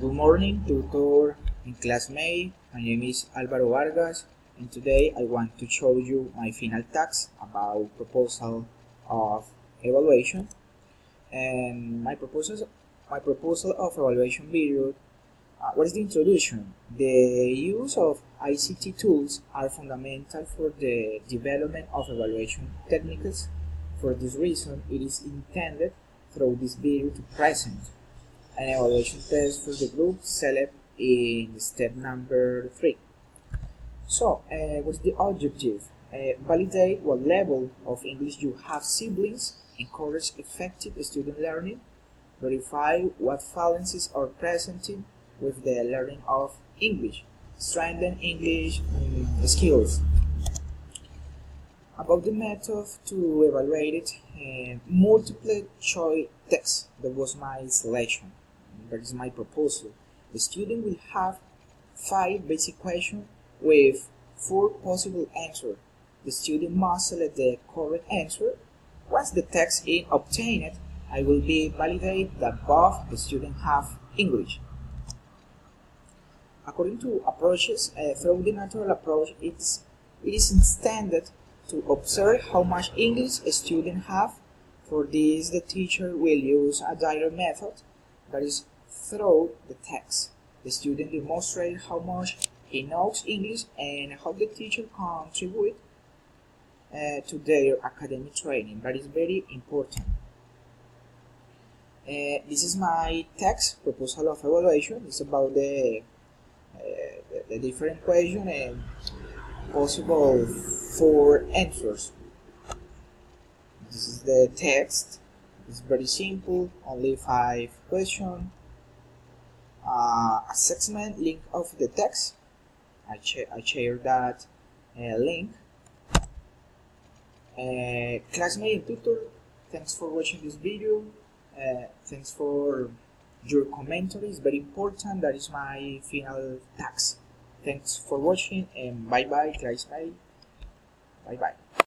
Good morning, tutor and classmate. My name is Álvaro Vargas, and today I want to show you my final task about proposal of evaluation. And my proposal of evaluation video. What is the introduction? The use of ICT tools are fundamental for the development of evaluation techniques. For this reason, it is intended through this video to present an evaluation test for the group select in step number 3. So, what's the objective? Validate what level of English you have siblings, encourage effective student learning, verify what fallacies are presenting with the learning of English, strengthen English skills. About the method to evaluate it, multiple choice text, that was my selection. That is my proposal. The student will have 5 basic questions with 4 possible answers. The student must select the correct answer. Once the text is obtained, I will validate that both the students have English. According to approaches, through the natural approach, it is intended to observe how much English a student have. For this, the teacher will use a direct method, that is through the text. The student demonstrates how much he knows English and how the teacher contributes to their academic training. That is very important. This is my text proposal of evaluation. It's about the different question and possible 4 answers. This is the text. It's very simple, only 5 questions. Assessment link of the text. I share that link. Classmate and tutor, thanks for watching this video. Thanks for your commentary. It's very important. That is my final task. Thanks for watching and bye bye, classmate. Bye bye.